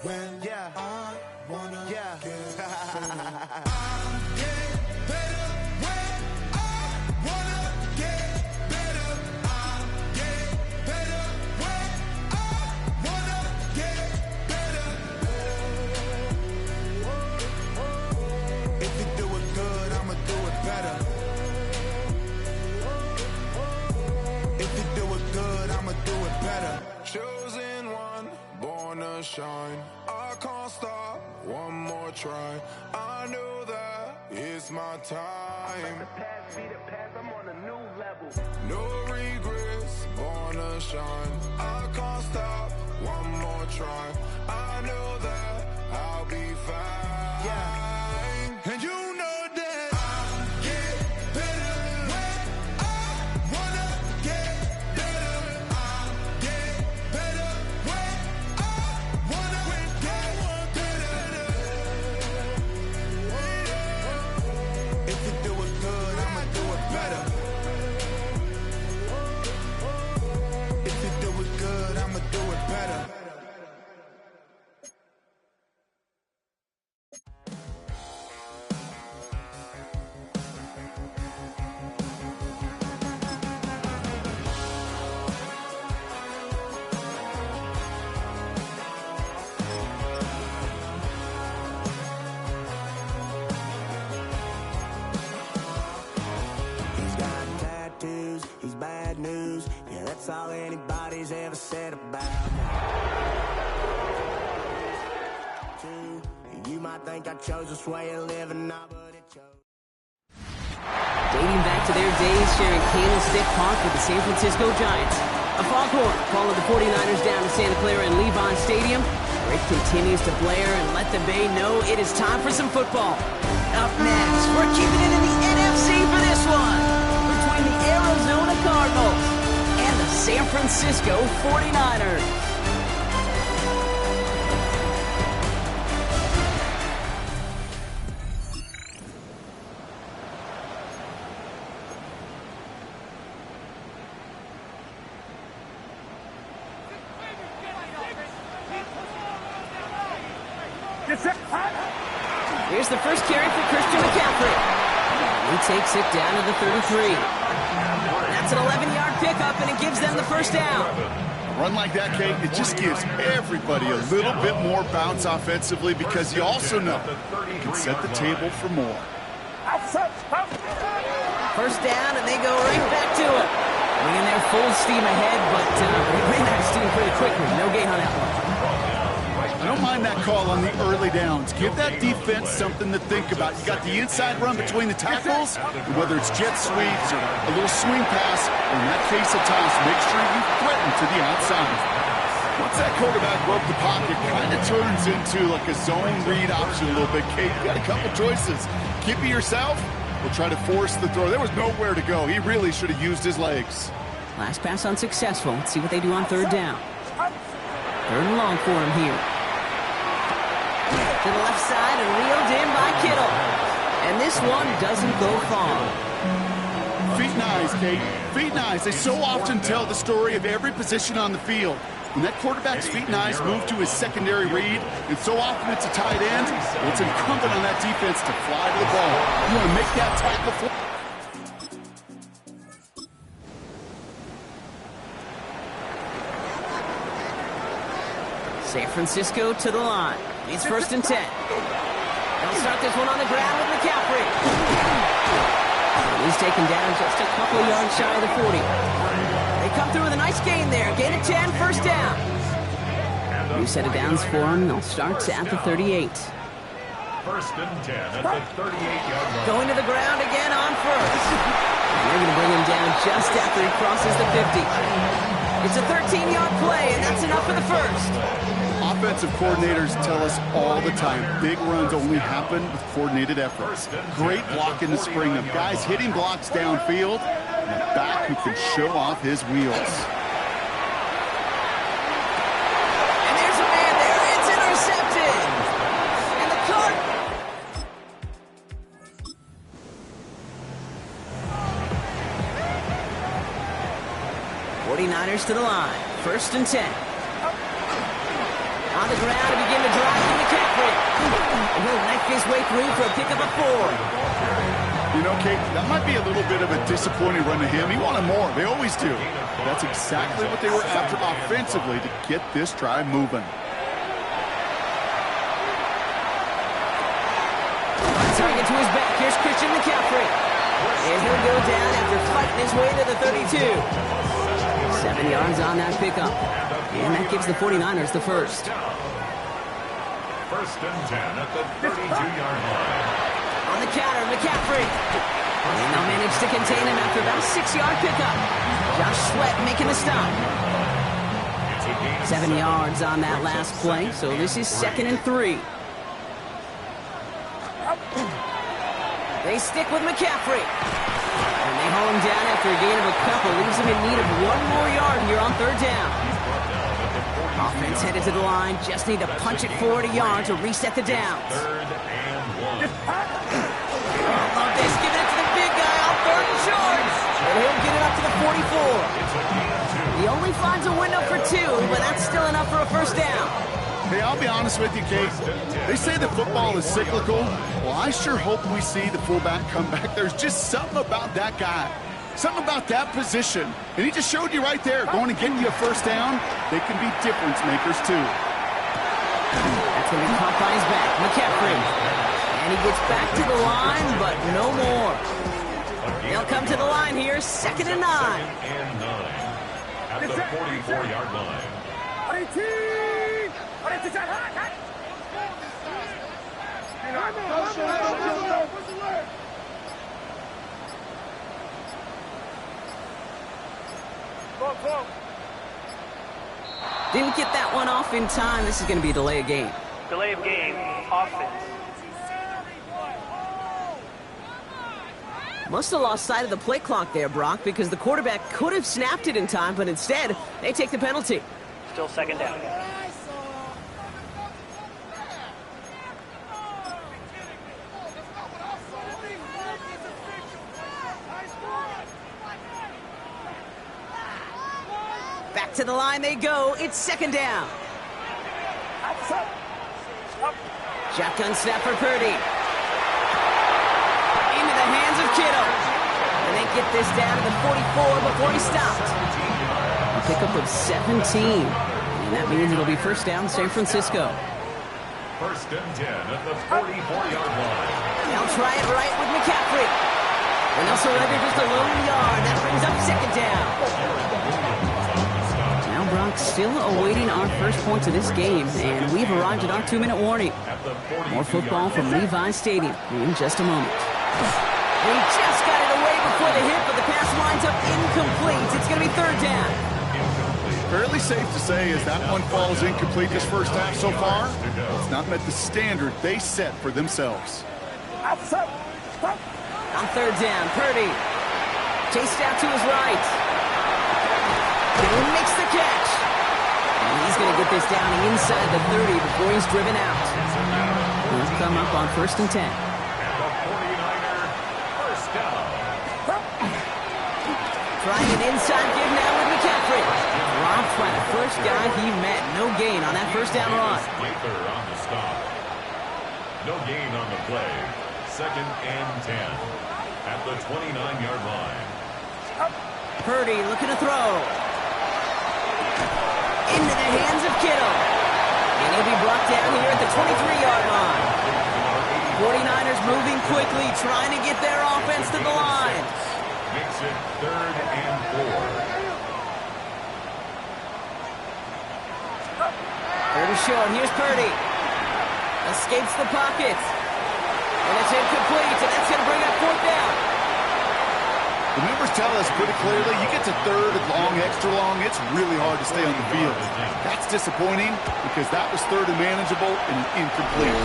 Yeah. Yeah. If you do it good, I'ma do it better. If you do it good, I'ma do it better. Chosen one, born to shine. I can't stop, one more try. I know that it's my time. I'm on a new level. No regrets, born to shine. I can't stop, one more try. I know that I'll be fine. Yeah. And you know that I'll get better when I wanna get better. I'll get better when I wanna get better. If you do it good, I'ma do it better. If you do it good, I'ma do it better. He's got tattoos, he's bad news. Yeah, that's all anybody's ever said about me. You might think I chose this way of living, nah, but it chose. Dating back to their days sharing Candlestick Park with the San Francisco Giants. A foghorn followed the 49ers down to Santa Clara and Levon Stadium, where it continues to blare and let the Bay know it is time for some football. Up next, we're keeping it in the NFC for this one, between the Arizona Cardinals and the San Francisco 49ers. Here's the first carry for Christian McCaffrey. He takes it down to the 33. That's an 11-yard pickup, and it gives them the first down. A run like that, Kate, it just gives everybody a little bit more bounce offensively because you also know you can set the table for more. First down, and they go right back to it. Bringing their full steam ahead, but they ran out of steam pretty quickly. No gain on that one. I don't mind that call on the early downs. Give that defense something to think about. You got the inside run between the tackles, and whether it's jet sweeps or a little swing pass, or in that case a toss, make sure you threaten to the outside. Once that quarterback broke the pocket, kind of turns into like a zone read option a little bit. Kate, you got a couple choices. Keep it yourself or try to force the throw. There was nowhere to go. He really should have used his legs. Last pass unsuccessful. Let's see what they do on third down. Third and long for him here. To the left side and reeled in by Kittle. And this one doesn't go far. Feet and eyes, Kate. Feet and eyes. They so often tell the story of every position on the field. When that quarterback's feet and eyes move to his secondary read, and so often it's a tight end, it's incumbent on that defense to fly to the ball. You want to make that tackle for... San Francisco to the line. It's first and 10. They'll start this one on the ground with McCaffrey. He's taken down just a couple of yards shy of the 40. They come through with a nice gain there. Gain of 10, first down. New set of downs for them. They'll start at the 38. First and 10 at the 38-yard line. Going to the ground again on first. And they're going to bring him down just after he crosses the 50. It's a 13-yard play, and that's enough for the first. Offensive coordinators tell us all the time, big runs only happen with coordinated efforts. Great block in the spring of guys hitting blocks downfield, and a back who can show off his wheels. And there's a man there. It's intercepted. And the card... 49ers to the line. First and 10. On the ground to begin the his way through for a pickup of 4. You know, Kate, that might be a little bit of a disappointing run to him. He wanted more. They always do. That's exactly what they were after offensively to get this drive moving. Target to his back. Here's Christian McCaffrey. And he'll go down after fighting his way to the 32. 7 yards on that pickup. And that gives the 49ers the first. First and 10 at the 32-yard line. On the counter, McCaffrey. And they'll manage to contain him after about a 6-yard pickup. Josh Sweat making the stop. 7 yards on that last play, so this is 2nd and 3. They stick with McCaffrey. And they haul him down after a gain of a couple. Leaves him in need of 1 more yard here on 3rd down. Offense headed to the line. Just need to punch it forward a yard to reset the downs. 3rd and 1. Love this. Giving it to the big guy on 3rd and short. And he'll get it up to the 44. He only finds a window for 2, but that's still enough for a first down. Hey, I'll be honest with you, Kate. They say that football is cyclical. Well, I sure hope we see the fullback come back. There's just something about that guy. Something about that position. And he just showed you right there. Going to get you a first down, they can be difference makers, too. That's going to be caught by his back. McCaffrey. And he gets back to the line, but no more. They'll come to the line here, 2nd and 9. 2nd and 9 at the 44-yard line. Didn't get that one off in time. This is going to be a delay of game. Delay of game, offense. Must have lost sight of the play clock there, Brock, because the quarterback could have snapped it in time, but instead, they take the penalty. Still 2nd down. Back to the line they go. It's 2nd down. Shotgun snap for Purdy. Into the hands of Kittle. And they get this down to the 44 before he stopped. A pickup of 17. And that means it'll be first down, San Francisco. First and 10 at the 44-yard line. They'll try it right with McCaffrey. And they'll surrender just a lone yard. That brings up 2nd down. Now Brock still awaiting our first points of this game, and we've arrived at our 2-minute warning. More football from Levi Stadium in just a moment. He just got it away before the hit, but the pass winds up incomplete. It's going to be 3rd down. Fairly safe to say as that one falls incomplete this first half so far, it's not met the standard they set for themselves. On 3rd down, Purdy chased out to his right. Kittle makes the catch. And he's going to get this down inside the 30 before he's driven out. He'll come up on 1st and 10. And the 49er first down. Trying an inside give now with McCaffrey. Dropped by the first guy he met. No gain on that first down run. Lather on the stop. No gain on the play. 2nd and 10 at the 29-yard line. Purdy looking to throw. Into the hands of Kittle. And he'll be brought down here at the 23-yard line. 49ers moving quickly, trying to get their offense to the line. Makes it 3rd and 4. Third is short. Here's Purdy. Escapes the pocket. And it's incomplete, and that's going to bring up 4th down. The numbers tell us pretty clearly, you get to 3rd and long, extra long, it's really hard to stay on the field. That's disappointing because that was 3rd and manageable and incomplete.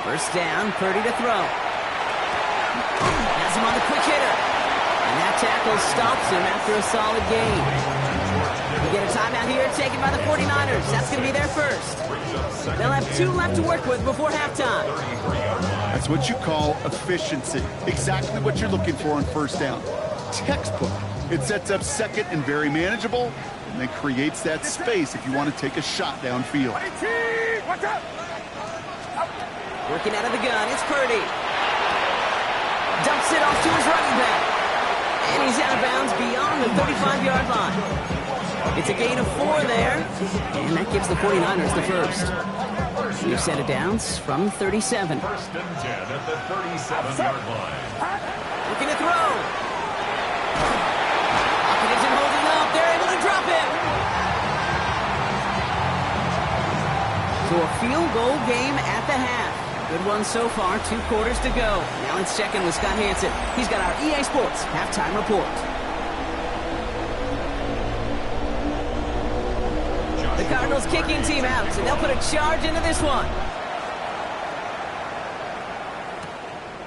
First down, Purdy to throw. Has him on the quick hitter. And that tackle stops him after a solid gain. get a timeout here taken by the 49ers. That's going to be their first. They'll have 2 left to work with before halftime. That's what you call efficiency. Exactly what you're looking for on first down. Textbook. It sets up second and very manageable, and then creates that space if you want to take a shot downfield. Working out of the gun, it's Purdy. Dumps it off to his running back. And he's out of bounds beyond the 35-yard line. It's a gain of 4 there, and that gives the 49ers the first. New set of downs from 37. First and 10 at the 37-yard line. Looking to throw. Pocket isn't holding up. They're able to drop him. So a field goal game at the half. Good one so far, 2 quarters to go. Now it's second with Scott Hansen. He's got our EA Sports halftime report. The Cardinals kicking team out, and they'll put a charge into this one.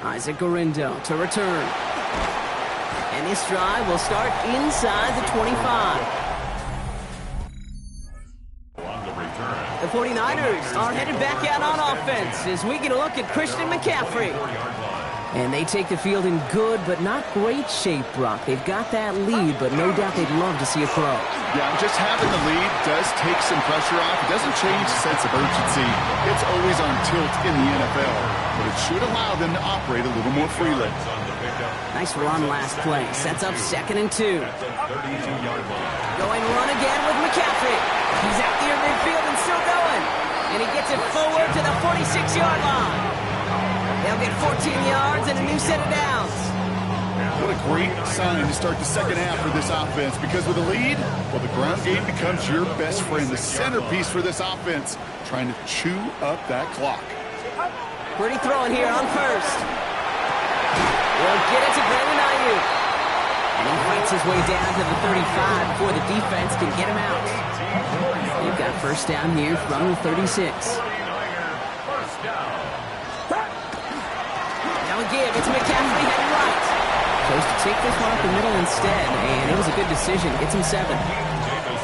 Isaac Gorindo to return. And this drive will start inside the 25. The 49ers are headed back out on offense as we get a look at Christian McCaffrey. And they take the field in good but not great shape, Brock. They've got that lead, but no doubt they'd love to see a throw. Yeah, just having the lead does take some pressure off. It doesn't change the sense of urgency. It's always on tilt in the NFL, but it should allow them to operate a little more freely. Nice run last play. Sets up second and 2. Going run again with McCaffrey. He's out near midfield and still going. And he gets it forward to the 46-yard line. They'll get 14 yards and a new set of downs. What a great sign to start the second half for this offense, because with a lead, well, the ground game becomes your best friend, the centerpiece for this offense, trying to chew up that clock. Pretty throwing here on first. We'll get it to Brandon Ayuk. And he fights his way down to the 35 before the defense can get him out. They've got first down here from the 36. Now again, it's McCaffrey heading right. Chose to take this one up the middle instead, and it was a good decision. Gets him 7.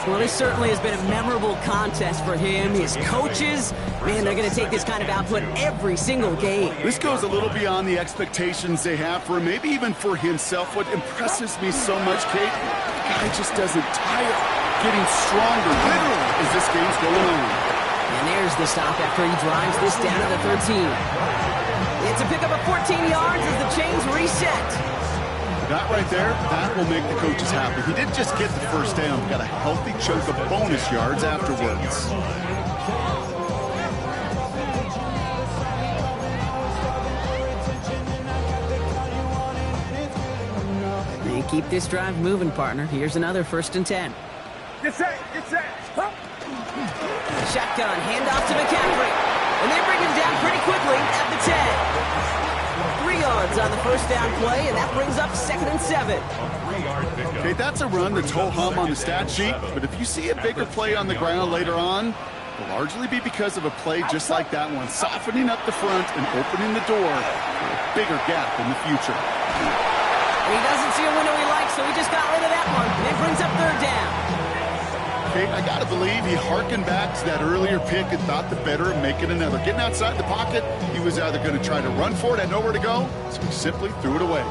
Well, this certainly has been a memorable contest for him. His coaches, man, they're going to take this kind of output every single game. This goes a little beyond the expectations they have for him, maybe even for himself. What impresses me so much, Kate, the guy just doesn't tire, getting stronger, literally, as this game's going on. And there's the stop after he drives this down to the 13. It's a pickup of 14 yards as the chains reset. That right there, that will make the coaches happy. He didn't just get the first down, he got a healthy chunk of bonus yards afterwards. They keep this drive moving, partner. Here's another first and 10. Get set, get set. Huh? Shotgun, handoff to McCaffrey. And they bring him down pretty quickly at the 10. 3 yards on the first down play, and that brings up second and 7. Okay, that's a run that's ho-hum on the stat sheet, but if you see a bigger play on the ground later on, it'll largely be because of a play just like that one, softening up the front and opening the door for a bigger gap in the future. And he doesn't see a window he likes, so he just got rid of that one, and it brings up third down. Okay, I gotta believe he harkened back to that earlier pick and thought the better of making another. Getting outside the pocket, he was either going to try to run for it, had nowhere to go, so he simply threw it away.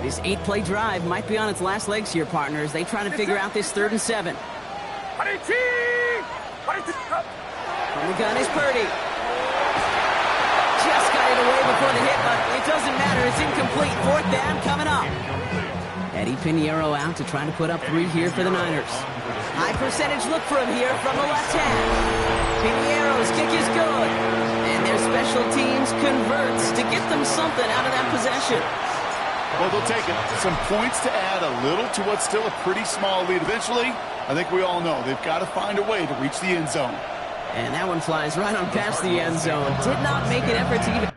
This 8-play drive might be on its last legs here, partners. They try to figure out this 3rd and 7. From the gun is Purdy. Just got it away before the hit, but it doesn't matter. It's incomplete. 4th down coming up. Eddie Pinheiro out to try to put up 3 here for the Niners. High percentage look for him here from the left hand. Pinheiro's kick is good. And their special teams converts to get them something out of that possession. Well, they'll take it. Some points to add a little to what's still a pretty small lead. Eventually, I think we all know they've got to find a way to reach the end zone. And that one flies right on past the end zone. Did not make an effort to even...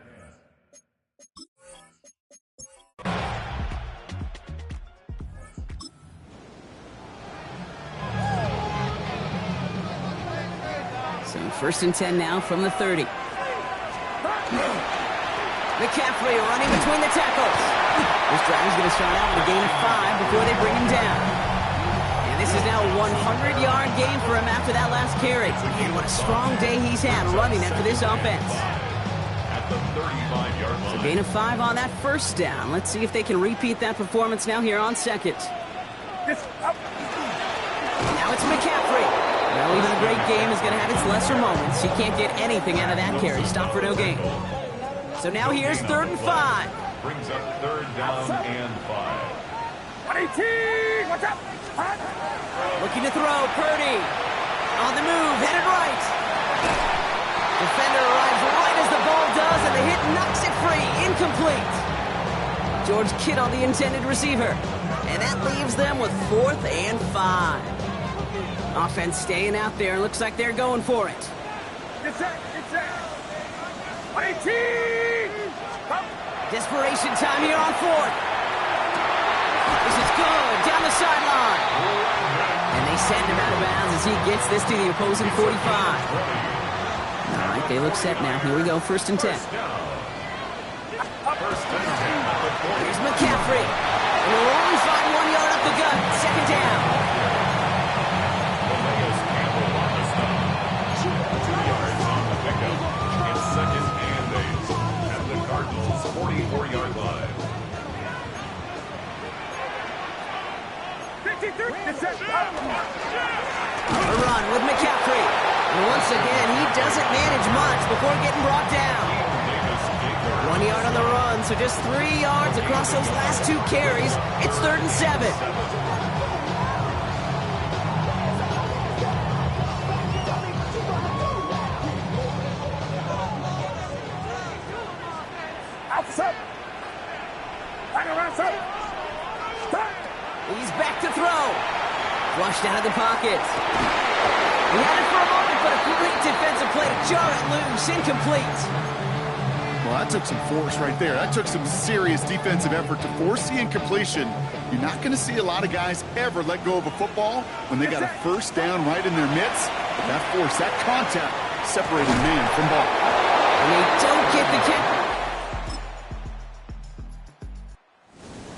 So 1st and 10 now from the 30. McCaffrey running between the tackles. This drive is going to start out with a gain of 5 before they bring him down. And this This is now a 100-yard game for him after that last carry. And what a strong day he's had running it for this offense. At the 35-yard line. So gain of 5 on that first down. Let's see if they can repeat that performance now here on second. Now it's McCaffrey. Well, even a great game is going to have its lesser moments. He can't get anything out of that carry. Stop for no gain. So now here's 3rd and 5. Brings up 3rd down and 5. Looking to throw, Purdy. On the move, headed right. Defender arrives right as the ball does, and the hit knocks it free. Incomplete. George Kittle, the intended receiver. And that leaves them with 4th and 5. Offense staying out there. Looks like they're going for it. Desperation time here on 4th. This is good. Down the sideline. And they send him out of bounds as he gets this to the opposing 45. All right, they look set now. Here we go. 1st and 10. Here's McCaffrey. And we'll only find 1 yard up the gut. 2nd down. 2 yards on the pickup. It's 2nd and 8 at the Cardinals' 44-yard line. A run with McCaffrey. And once again, he doesn't manage much before getting brought down. 1 yard on the run, so just 3 yards across those last 2 carries. It's 3rd and 7. He's back to throw. Flushed out of the pocket. He had it for a moment, but a great defensive play to jar it loose. Incomplete. Well, that took some force right there. That took some serious defensive effort to force the incompletion. You're not going to see a lot of guys ever let go of a football when they got a 1st down right in their midst. But that force, that contact, separated man from ball. And they don't get the kick.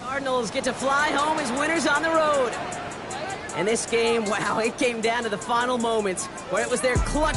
Cardinals get to fly home as winners on the road. And this game, wow, it came down to the final moments where it was their clutch